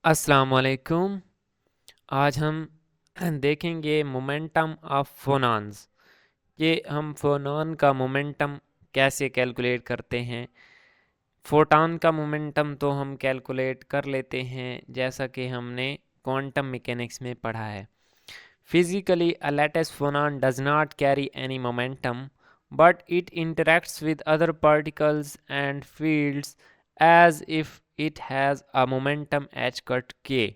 अस्सलाम वालेकुम। आज हम देखेंगे मोमेंटम ऑफ फोनॉन्स। ये हम फोनॉन का मोमेंटम कैसे कैलकुलेट करते हैं। फोटॉन का मोमेंटम तो हम कैलकुलेट कर लेते हैं, जैसा कि हमने क्वांटम मैकेनिक्स में पढ़ा है। Physically a lattice phonon does not carry any momentum, but it interacts with other particles and fields as if it has a momentum h cut k.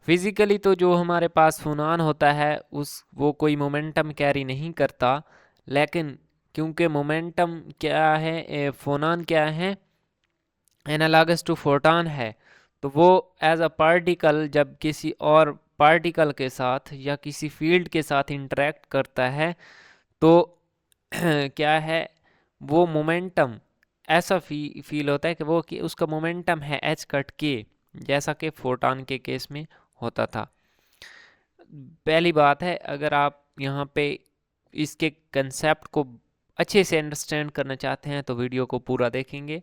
Physically तो जो हमारे पास फोनान होता है उस वो कोई मोमेंटम कैरी नहीं करता, लेकिन क्योंकि मोमेंटम क्या है, फोनान क्या है, एनालॉगस टू फोटॉन है, तो वो एज अ पार्टिकल जब किसी और पार्टिकल के साथ या किसी फील्ड के साथ इंटरेक्ट करता है तो क्या है, वो मोमेंटम ऐसा फील होता है कि उसका मोमेंटम है एच कट के, जैसा कि फोटॉन के केस में होता था। पहली बात है, अगर आप यहाँ पे इसके कंसेप्ट को अच्छे से अंडरस्टैंड करना चाहते हैं तो वीडियो को पूरा देखेंगे।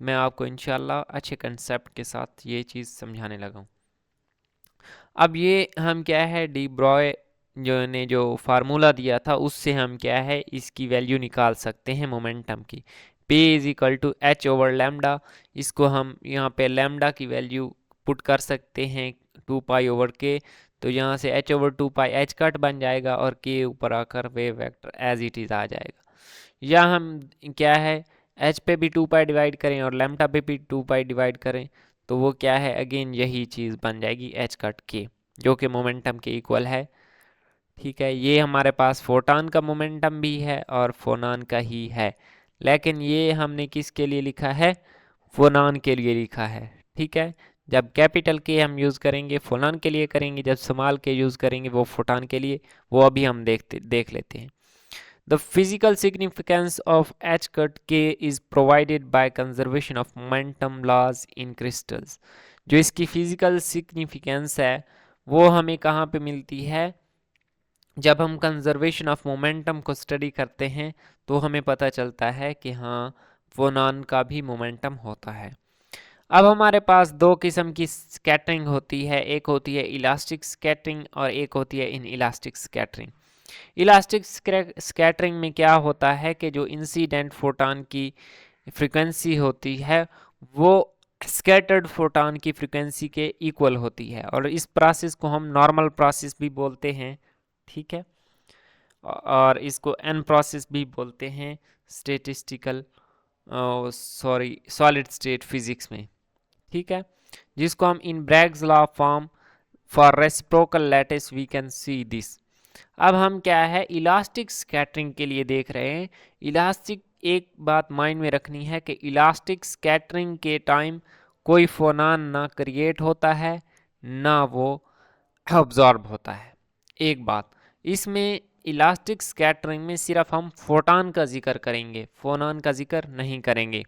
मैं आपको इंशाल्लाह अच्छे कंसेप्ट के साथ ये चीज़ समझाने लगा हूँ। अब ये हम क्या है, डी ब्रॉय जो फार्मूला दिया था उससे हम क्या है इसकी वैल्यू निकाल सकते हैं मोमेंटम की। P is equal to h over lambda. इसको हम यहाँ पे लैम्डा की वैल्यू पुट कर सकते हैं 2 पाई ओवर के, तो यहाँ से h over 2 pi h cut बन जाएगा और k ऊपर आकर wave vector as it is आ जाएगा। या हम क्या है, h पे भी 2 पाई डिवाइड करें और लैम्डा पे भी 2 पाई डिवाइड करें तो वो क्या है, अगेन यही चीज़ बन जाएगी एच कट के, जो कि मोमेंटम के इक्वल है। ठीक है, ये हमारे पास फोटॉन का मोमेंटम भी है और फोनॉन का ही है, लेकिन ये हमने किसके लिए लिखा है, फोनॉन के लिए लिखा है। ठीक है, जब कैपिटल के हम यूज़ करेंगे फोनॉन के लिए करेंगे, जब स्मॉल के यूज़ करेंगे वो फोटॉन के लिए, वो अभी हम देख लेते हैं। The physical significance of H cut k is provided by conservation of momentum laws in crystals। जो इसकी फिजिकल सिग्निफिकेंस है वो हमें कहाँ पे मिलती है, जब हम कंजर्वेशन ऑफ मोमेंटम को स्टडी करते हैं तो हमें पता चलता है कि हाँ, फोनॉन का भी मोमेंटम होता है। अब हमारे पास दो किस्म की स्कैटरिंग होती है, एक होती है इलास्टिक स्कैटरिंग और एक होती है in elastic scattering. Elastic scattering में क्या होता है कि जो इंसिडेंट फोटॉन की फ्रीक्वेंसी होती है वो स्कैटर्ड फोटॉन की फ्रीक्वेंसी के इक्वल होती है, और इस प्रोसेस को हम नॉर्मल प्रोसेस भी बोलते हैं। ठीक है, और इसको एन प्रोसेस भी बोलते हैं स्टेटिस्टिकल सॉलिड स्टेट फिजिक्स में। ठीक है, जिसको हम in Bragg's law form for reciprocal lattice we can see this. अब हम क्या है इलास्टिक स्कैटरिंग के लिए देख रहे हैं। इलास्टिक, एक बात माइंड में रखनी है कि इलास्टिक स्कैटरिंग के टाइम कोई फोनान ना क्रिएट होता है ना वो ऑब्जॉर्ब होता है। एक बात, इसमें इलास्टिक स्कैटरिंग में सिर्फ हम फोटॉन का जिक्र करेंगे, फोनान का जिक्र नहीं करेंगे।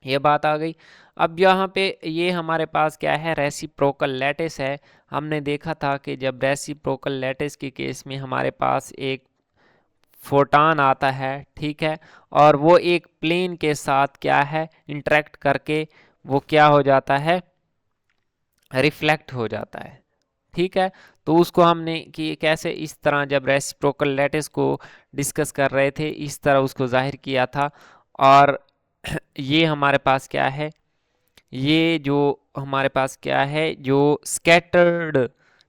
ये बात आ गई। अब यहाँ पे ये हमारे पास क्या है, रेसिप्रोकल लैटिस है। हमने देखा था कि जब रेसिप्रोकल लैटिस के केस में हमारे पास एक फोटॉन आता है, ठीक है, और वो एक प्लेन के साथ क्या है इंटरेक्ट करके वो क्या हो जाता है, रिफ्लेक्ट हो जाता है। ठीक है, तो उसको हमने कि कैसे इस तरह जब रेसिप्रोकल लैटिस को डिस्कस कर रहे थे इस तरह उसको जाहिर किया था। और ये हमारे पास क्या है, ये जो हमारे पास क्या है, जो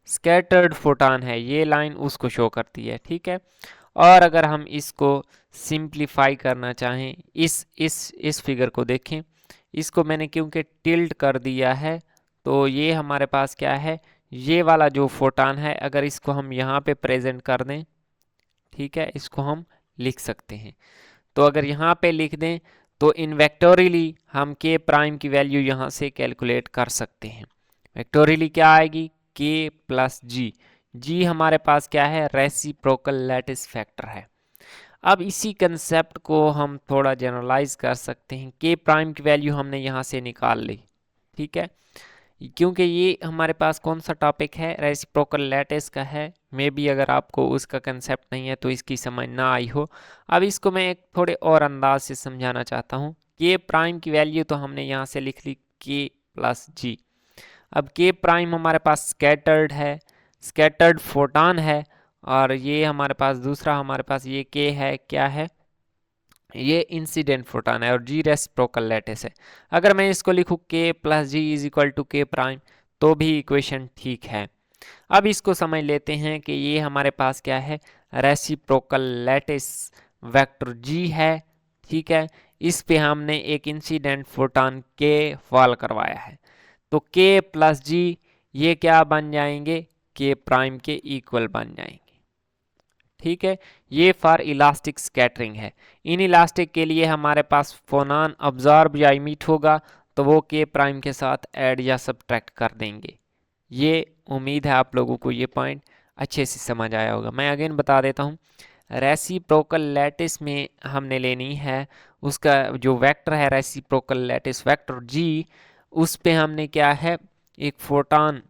स्कैटर्ड फोटॉन है, ये लाइन उसको शो करती है। ठीक है, और अगर हम इसको सिंप्लीफाई करना चाहें, इस फिगर को देखें, इसको मैंने क्योंकि टिल्ट कर दिया है तो ये हमारे पास क्या है, ये वाला जो फोटॉन है अगर इसको हम यहाँ पे प्रेजेंट कर दें, ठीक है, इसको हम लिख सकते हैं। तो अगर यहाँ पे लिख दें तो इन वेक्टोरियली हम के प्राइम की वैल्यू यहाँ से कैलकुलेट कर सकते हैं। वेक्टोरियली क्या आएगी, के प्लस जी। जी हमारे पास क्या है, रेसिप्रोकल लैटिस फैक्टर है। अब इसी कंसेप्ट को हम थोड़ा जनरलाइज कर सकते हैं। के प्राइम की वैल्यू हमने यहाँ से निकाल ली, ठीक है, क्योंकि ये हमारे पास कौन सा टॉपिक है, रेसिप्रोकल लैटिस का है। मे बी अगर आपको उसका कंसेप्ट नहीं है तो इसकी समझ ना आई हो। अब इसको मैं एक थोड़े और अंदाज से समझाना चाहता हूँ। के प्राइम की वैल्यू तो हमने यहाँ से लिख ली के प्लस जी। अब के प्राइम हमारे पास स्कैटर्ड है, स्कैटर्ड फोटॉन है, और ये हमारे पास दूसरा हमारे पास ये के है, क्या है, ये इंसिडेंट फोटॉन है, और जी रेसिप्रोकल लैटिस है। अगर मैं इसको लिखूँ k plus G is equal to k prime तो भी इक्वेशन ठीक है। अब इसको समझ लेते हैं कि ये हमारे पास क्या है, रेसिप्रोकल लैटिस वेक्टर जी है, ठीक है। इस पे हमने एक इंसिडेंट फोटॉन के फॉल करवाया है, तो के प्लस जी ये क्या बन जाएंगे, के प्राइम के इक्वल बन जाएंगे, ठीक है। ये फॉर इलास्टिक स्कैटरिंग है। इन इलास्टिक के लिए हमारे पास फोनान अब्जॉर्ब या इमिट होगा तो वो के प्राइम के साथ ऐड या सब्ट्रैक्ट कर देंगे। ये उम्मीद है आप लोगों को ये पॉइंट अच्छे से समझ आया होगा। मैं अगेन बता देता हूँ, रेसिप्रोकल लैटिस में हमने लेनी है उसका जो वेक्टर है रेसिप्रोकल लैटिस वेक्टर जी, उस पे हमने क्या है, एक फोटॉन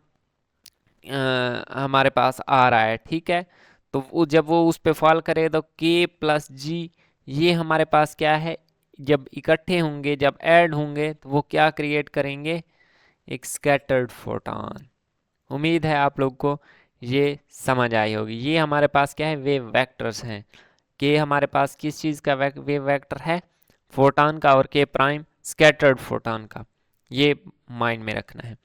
हमारे पास आ रहा है, ठीक है। तो वो जब वो उस पे फॉल करे तो के प्लस जी ये हमारे पास क्या है, जब इकट्ठे होंगे, जब ऐड होंगे तो वो क्या क्रिएट करेंगे, एक स्कैटर्ड फोटॉन। उम्मीद है आप लोग को ये समझ आई होगी। ये हमारे पास क्या है, वेव वेक्टर्स हैं। के हमारे पास किस चीज़ का वेव वेक्टर है, फोटॉन का, और के प्राइम स्कैटर्ड फोटॉन का। ये माइंड में रखना है।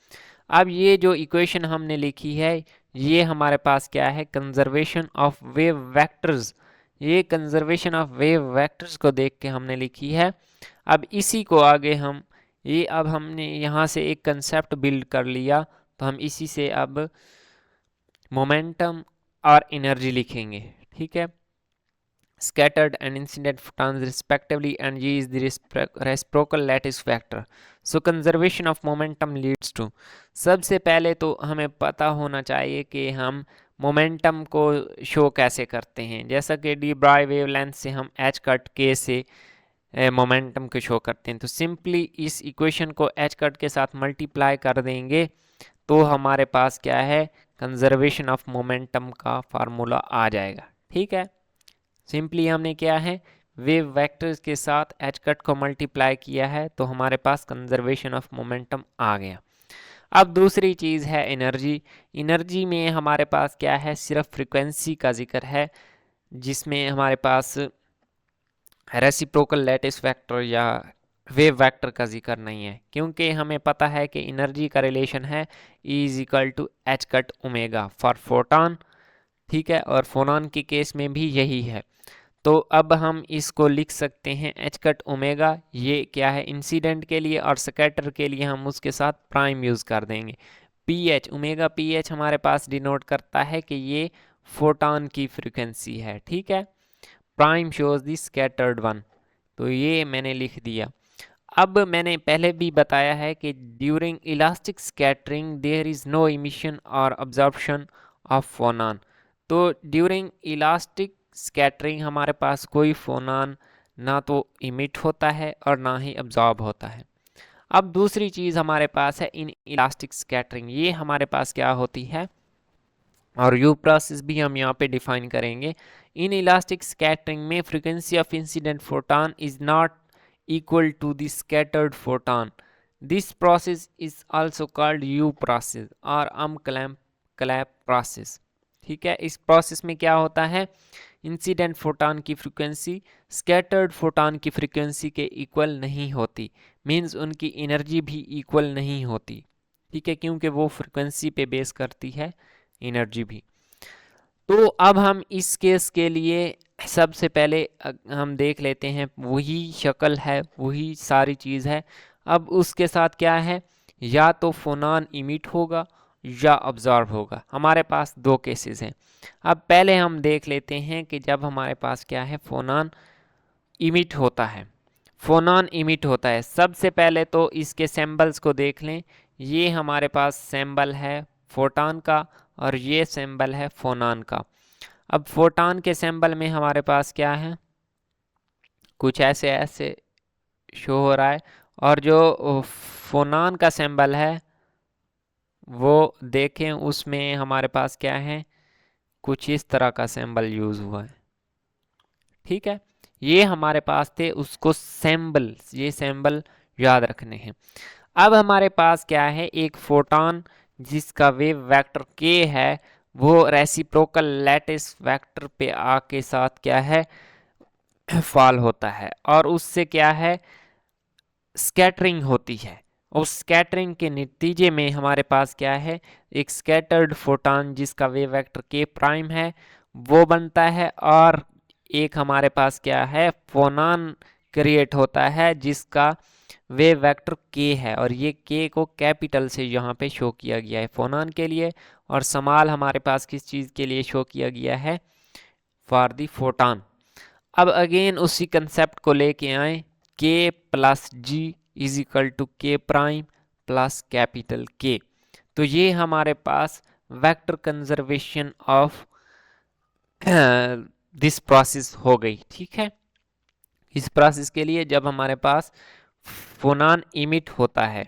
अब ये जो इक्वेशन हमने लिखी है ये हमारे पास क्या है, कंजर्वेशन ऑफ वेव वेक्टर्स। ये कंजर्वेशन ऑफ वेव वेक्टर्स को देख के हमने लिखी है। अब इसी को आगे हम ये अब हमने यहाँ से एक कंसेप्ट बिल्ड कर लिया, तो हम इसी से अब मोमेंटम और एनर्जी लिखेंगे, ठीक है। scattered and incident photons respectively, and G is the reciprocal lattice vector. So conservation of momentum leads to, सबसे पहले तो हमें पता होना चाहिए कि हम मोमेंटम को शो कैसे करते हैं। जैसा कि डी ब्राय वेवलेंथ से हम एच कट के से मोमेंटम को शो करते हैं, तो सिंपली इस इक्वेशन को एच कट के साथ मल्टीप्लाई कर देंगे तो हमारे पास क्या है, कंजर्वेशन ऑफ मोमेंटम का फार्मूला आ जाएगा, ठीक है। सिंपली हमने क्या है, वेव वेक्टर्स के साथ एच कट को मल्टीप्लाई किया है तो हमारे पास कंजर्वेशन ऑफ मोमेंटम आ गया। अब दूसरी चीज़ है एनर्जी। एनर्जी में हमारे पास क्या है, सिर्फ फ्रीक्वेंसी का जिक्र है, जिसमें हमारे पास रेसिप्रोकल लैटिस वेक्टर या वेव वेक्टर का जिक्र नहीं है, क्योंकि हमें पता है कि एनर्जी का रिलेशन है E is equal to h cut omega for photon, ठीक है, और फोनॉन के केस में भी यही है। तो अब हम इसको लिख सकते हैं एच कट ओमेगा, ये क्या है इंसिडेंट के लिए, और स्कैटर के लिए हम उसके साथ प्राइम यूज़ कर देंगे। P H omega p H हमारे पास डिनोट करता है कि ये फोटॉन की फ्रीक्वेंसी है, ठीक है। Prime shows the scattered one, तो ये मैंने लिख दिया। अब मैंने पहले भी बताया है कि during elastic scattering there is no emission और अब्जॉर्प्शन ऑफ फोनॉन। तो ड्यूरिंग इलास्टिक स्कैटरिंग हमारे पास कोई फोनॉन ना तो इमिट होता है और ना ही अब्जॉर्ब होता है। अब दूसरी चीज़ हमारे पास है इन इलास्टिक स्कैटरिंग, ये हमारे पास क्या होती है, और यू प्रोसेस भी हम यहाँ पे डिफाइन करेंगे। इन इलास्टिक स्कैटरिंग में frequency of incident photon is not equal to the scattered photon. This process is also called U process और Clap process, ठीक है। इस प्रोसेस में क्या होता है, इंसिडेंट फोटॉन की फ्रीक्वेंसी स्कैटर्ड फोटॉन की फ्रीक्वेंसी के इक्वल नहीं होती, मींस उनकी एनर्जी भी इक्वल नहीं होती, ठीक है, क्योंकि वो फ्रीक्वेंसी पे बेस करती है एनर्जी भी। तो अब हम इस केस के लिए सबसे पहले हम देख लेते हैं, वही शक्ल है, वही सारी चीज़ है। अब उसके साथ क्या है, या तो फोनॉन इमिट होगा या ऑब्जॉर्व होगा। हमारे पास दो केसेस हैं। अब पहले हम देख लेते हैं कि जब हमारे पास क्या है, फोनॉन इमिट होता है। फोनॉन इमिट होता है, सबसे पहले तो इसके सिंबल्स को देख लें। ये हमारे पास सिंबल है फोटॉन का और ये सिंबल है फोनॉन का। अब फोटॉन के सिंबल में हमारे पास क्या है, कुछ ऐसे ऐसे शो हो रहा है, और जो फोनॉन का सिंबल है वो देखें उसमें हमारे पास क्या है, कुछ इस तरह का सिंबल यूज़ हुआ है, ठीक है। ये हमारे पास थे, उसको सिंबल, ये सिंबल याद रखने हैं। अब हमारे पास क्या है, एक फोटॉन जिसका वेव वेक्टर k है, वो रेसिप्रोकल लैटिस वेक्टर पे आके साथ क्या है, फॉल होता है और उससे क्या है, स्कैटरिंग होती है। उस स्कैटरिंग के नतीजे में हमारे पास क्या है, एक स्कैटर्ड फोटॉन जिसका वेव वेक्टर k प्राइम है वो बनता है, और एक हमारे पास क्या है, फोनॉन क्रिएट होता है जिसका वेव वेक्टर k है, और ये k को कैपिटल से यहाँ पे शो किया गया है फोनॉन के लिए, और स्मॉल हमारे पास किस चीज़ के लिए शो किया गया है, फॉर दी फोटॉन। अब अगेन उसी कंसेप्ट को लेके आए, k plus G is equal to k prime plus capital K। तो ये हमारे पास vector conservation of this process हो गई। ठीक है, इस प्रोसेस के लिए जब हमारे पास फोनॉन इमिट होता है,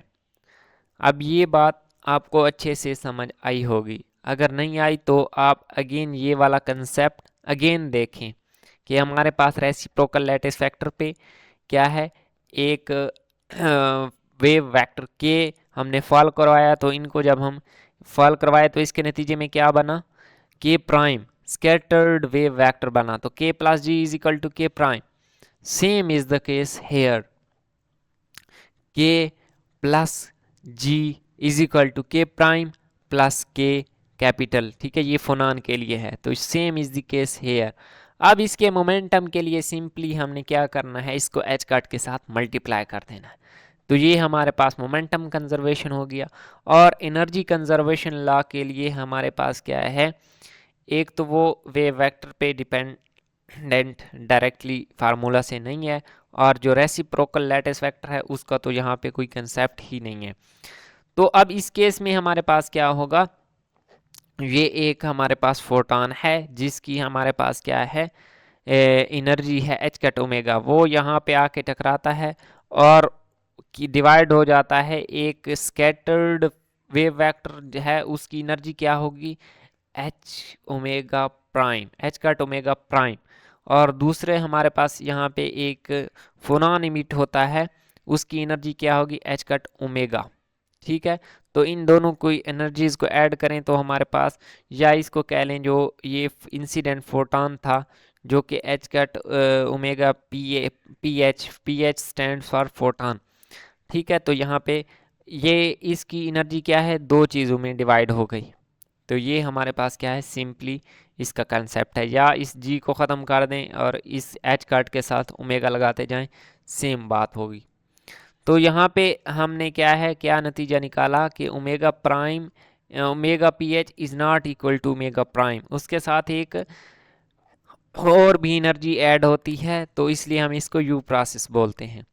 अब ये बात आपको अच्छे से समझ आई होगी, अगर नहीं आई तो आप अगेन ये वाला कंसेप्ट अगेन देखें कि हमारे पास रेसिप्रोकल लैटिस वेक्टर पे क्या है, एक वेव वेक्टर के हमने फॉल करवाया, तो इनको जब हम फॉल करवाए तो इसके नतीजे में क्या बना, के प्राइम स्कैटर्ड वेव वेक्टर बना, तो k plus G is equal to k prime. Same is the case here, k plus G is equal to k prime plus k capital. ठीक है, ये फोनॉन के लिए है, तो same is the case here. अब इसके मोमेंटम के लिए सिंपली हमने क्या करना है, इसको एच कट के साथ मल्टीप्लाई कर देना है, तो ये हमारे पास मोमेंटम कंजर्वेशन हो गया। और एनर्जी कंजर्वेशन लॉ के लिए हमारे पास क्या है, एक तो वो वेव वेक्टर पे डिपेंडेंट डायरेक्टली फार्मूला से नहीं है, और जो रेसिप्रोकल लैटिस वेक्टर है उसका तो यहाँ पे कोई कंसेप्ट ही नहीं है। तो अब इस केस में हमारे पास क्या होगा, ये एक हमारे पास फोटॉन है जिसकी हमारे पास क्या है, एनर्जी है एच कट ओमेगा, वो यहाँ पे आके टकराता है और की डिवाइड हो जाता है। एक स्कैटर्ड वेव वेक्टर है, उसकी एनर्जी क्या होगी, H omega prime, H cut omega prime, और दूसरे हमारे पास यहाँ पे एक फोनॉन इमिट होता है, उसकी एनर्जी क्या होगी, एच कट ओमेगा। ठीक है, तो इन दोनों को एनर्जीज को ऐड करें तो हमारे पास, या इसको कह लें जो ये इंसिडेंट फोटॉन था जो कि H cut omega p H stand for photon. ठीक है, तो यहाँ पे ये इसकी एनर्जी क्या है, दो चीज़ों में डिवाइड हो गई, तो ये हमारे पास क्या है, सिंपली इसका कंसेप्ट है। या इस जी को ख़त्म कर दें और इस एच कट के साथ ओमेगा लगाते जाएं, सेम बात होगी। तो यहाँ पे हमने क्या है, क्या नतीजा निकाला कि omega prime, omega p h is not equal to omega prime, उसके साथ एक और भी एनर्जी ऐड होती है, तो इसलिए हम इसको यू प्रोसेस बोलते हैं।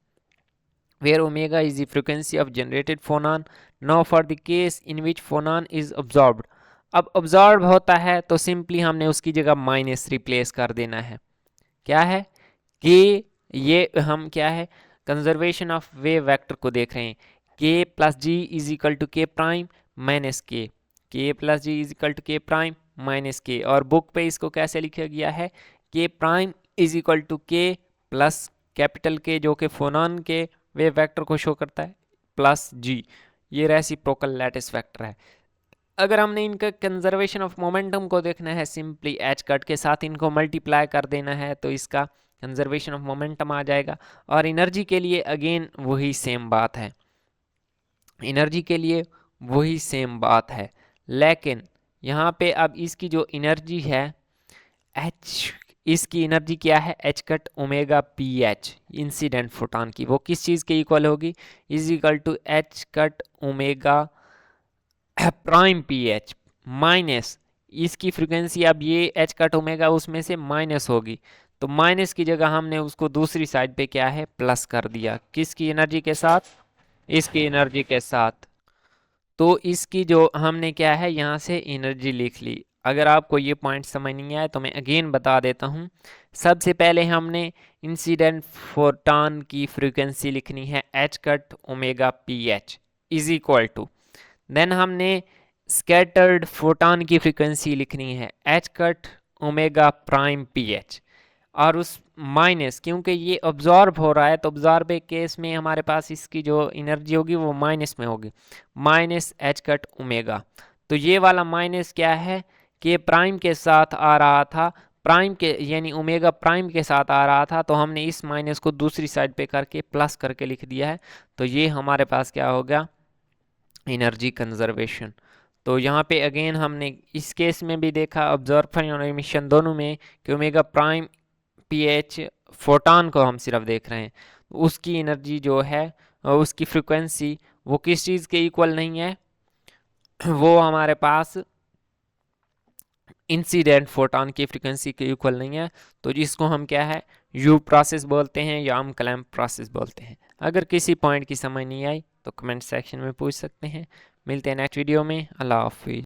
where omega is the frequency of generated phonon. Now for the case in which phonon is absorbed, अब absorb होता है तो सिंपली हमने उसकी जगह माइनस रिप्लेस कर देना है। क्या है कि ये हम क्या है, कंजर्वेशन ऑफ वेव वेक्टर को देख रहे हैं, k plus G is equal to k prime minus k plus G is equal to k prime minus k, और बुक पे इसको कैसे लिखा गया है, के प्राइम इज इक्वल टू के प्लस कैपिटल के जो कि फोनॉन के वेव वेक्टर को शो करता है, प्लस जी, ये रेसिप्रोकल लैटिस वेक्टर है। अगर हमने इनका कंजर्वेशन ऑफ मोमेंटम को देखना है, सिंपली एच कट के साथ इनको मल्टीप्लाई कर देना है, तो इसका कंजर्वेशन ऑफ मोमेंटम आ जाएगा। और एनर्जी के लिए अगेन वही सेम बात है, एनर्जी के लिए वही सेम बात है, लेकिन यहाँ पे अब इसकी जो एनर्जी है एच, इसकी एनर्जी क्या है, h cut omega p h incident photon की, वो किस चीज़ के इक्वल होगी, is equal to h cut omega prime p h minus इसकी फ्रीक्वेंसी, अब ये एच कट ओमेगा उसमें से माइनस होगी, तो माइनस की जगह हमने उसको दूसरी साइड पे क्या है, प्लस कर दिया, किसकी एनर्जी के साथ, इसकी एनर्जी के साथ। तो इसकी जो हमने क्या है यहाँ से एनर्जी लिख ली। अगर आपको ये पॉइंट समझ नहीं आया तो मैं अगेन बता देता हूँ। सबसे पहले हमने इंसिडेंट फोटॉन की फ्रीक्वेंसी लिखनी है h cut omega p h is equal to, then हमने स्कैटर्ड फोटॉन की फ्रीक्वेंसी लिखनी है h cut omega prime p h, और उस माइनस, क्योंकि ये ऑब्जॉर्ब हो रहा है तो ऑब्जॉर्ब के केस में हमारे पास इसकी जो एनर्जी होगी वो माइनस में होगी, माइनस एच कट ओमेगा। तो ये वाला माइनस क्या है कि प्राइम के साथ आ रहा था, प्राइम के यानी ओमेगा प्राइम के साथ आ रहा था, तो हमने इस माइनस को दूसरी साइड पे करके प्लस करके लिख दिया है। तो ये हमारे पास क्या होगा, एनर्जी कंजर्वेशन। तो यहाँ पे अगेन हमने इस केस में भी देखा ऑब्जर्वर और एमिशन दोनों में कि ओमेगा प्राइम पीएच फोटॉन को हम सिर्फ देख रहे हैं, उसकी एनर्जी जो है उसकी फ्रिक्वेंसी वो किस चीज़ के इक्वल नहीं है, वो हमारे पास इंसिडेंट फोटॉन की फ्रिक्वेंसी के इक्वल नहीं है। तो जिसको हम क्या है यू प्रोसेस बोलते हैं या हम क्लैम्प प्रोसेस बोलते हैं। अगर किसी पॉइंट की समझ नहीं आई तो कमेंट सेक्शन में पूछ सकते हैं। मिलते हैं नेक्स्ट वीडियो में। अल्लाह हाफिज़।